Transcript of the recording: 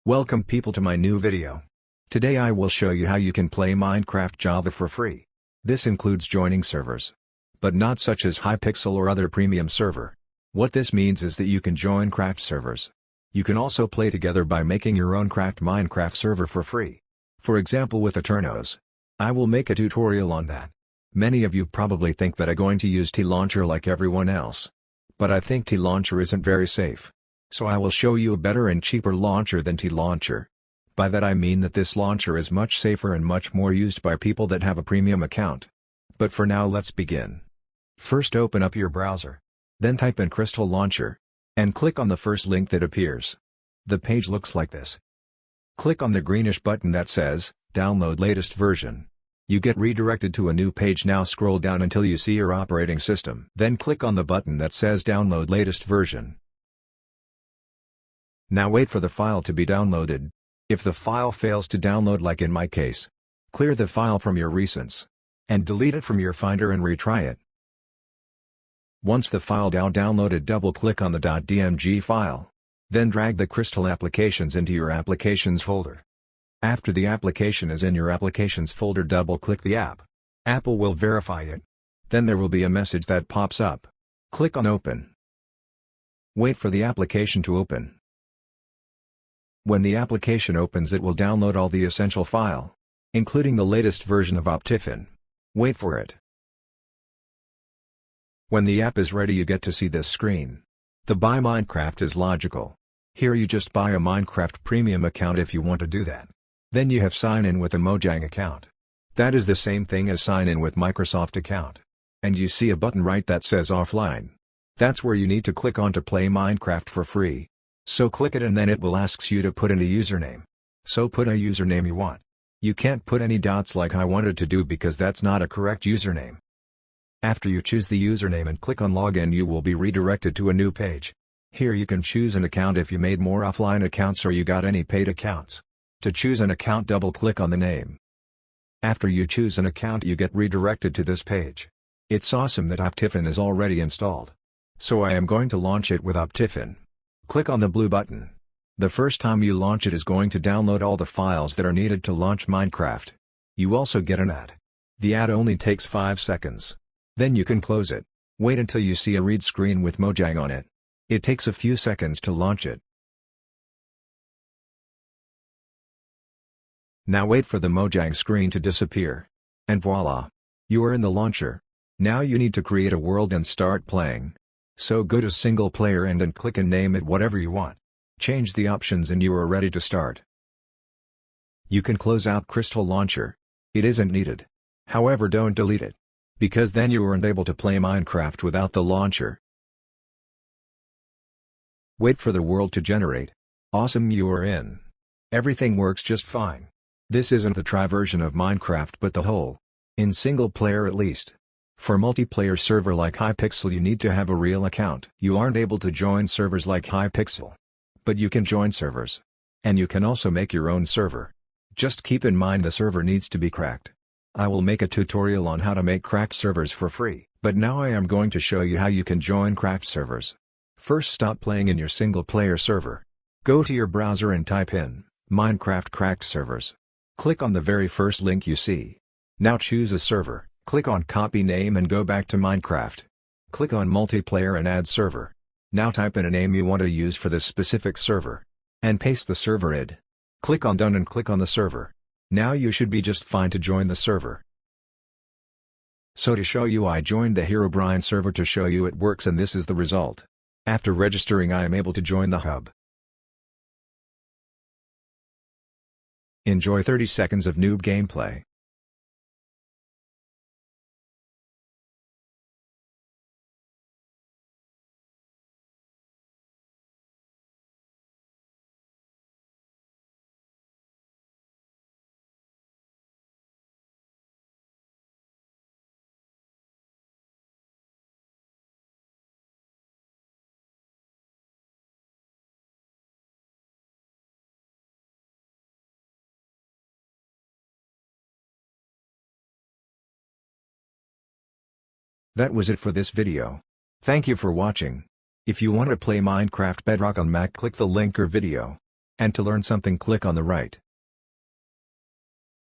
Welcome people to my new video. Today I will show you how you can play Minecraft Java for free. This includes joining servers, but not such as Hypixel or other premium server. What this means is that you can join cracked servers. You can also play together by making your own cracked Minecraft server for free. For example with Eternos. I will make a tutorial on that. Many of you probably think that I'm going to use T-Launcher like everyone else. But I think T-Launcher isn't very safe. So I will show you a better and cheaper launcher than T-Launcher. By that I mean that this launcher is much safer and much more used by people that have a premium account. But for now let's begin. First open up your browser. Then type in Crystal Launcher. And click on the first link that appears. The page looks like this. Click on the greenish button that says, Download latest version. You get redirected to a new page. Now scroll down until you see your operating system. Then click on the button that says Download latest version. Now wait for the file to be downloaded. If the file fails to download like in my case, clear the file from your recents. And delete it from your Finder and retry it. Once the file downloaded, double-click on the .dmg file. Then drag the Crystal applications into your Applications folder. After the application is in your Applications folder, double-click the app. Apple will verify it. Then there will be a message that pops up. Click on Open. Wait for the application to open. When the application opens, it will download all the essential file, including the latest version of Optifine. Wait for it. When the app is ready, you get to see this screen. The Buy Minecraft is logical. Here you just buy a Minecraft premium account if you want to do that. Then you have sign in with a Mojang account. That is the same thing as sign in with Microsoft account. And you see a button right that says Offline. That's where you need to click on to play Minecraft for free. So click it and then it will ask you to put in a username. So put a username you want. You can't put any dots like I wanted to do because that's not a correct username. After you choose the username and click on Login, you will be redirected to a new page. Here you can choose an account if you made more offline accounts or you got any paid accounts. To choose an account, double-click on the name. After you choose an account, you get redirected to this page. It's awesome that Optifine is already installed. So I am going to launch it with Optifine. Click on the blue button. The first time you launch it is going to download all the files that are needed to launch Minecraft. You also get an ad. The ad only takes 5 seconds. Then you can close it. Wait until you see a read screen with Mojang on it. It takes a few seconds to launch it. Now wait for the Mojang screen to disappear. And voila! You are in the launcher. Now you need to create a world and start playing. So go to single player and click and name it whatever you want. Change the options and you are ready to start. You can close out Crystal Launcher. It isn't needed. However, don't delete it. Because then you aren't able to play Minecraft without the launcher. Wait for the world to generate. Awesome, you are in. Everything works just fine. This isn't the try version of Minecraft but the whole. In single player at least. For multiplayer server like Hypixel you need to have a real account. You aren't able to join servers like Hypixel. But you can join servers. And you can also make your own server. Just keep in mind the server needs to be cracked. I will make a tutorial on how to make cracked servers for free. But now I am going to show you how you can join cracked servers. First, stop playing in your single player server. Go to your browser and type in Minecraft cracked servers. Click on the very first link you see. Now choose a server. Click on Copy Name and go back to Minecraft. Click on Multiplayer and add server. Now type in a name you want to use for this specific server. And paste the server ID. Click on Done and click on the server. Now you should be just fine to join the server. So to show you, I joined the Herobrine server to show you it works, and this is the result. After registering, I am able to join the hub. Enjoy 30 seconds of noob gameplay. That was it for this video. Thank you for watching. If you want to play Minecraft Bedrock on Mac, click the link or video. And to learn something, click on the right.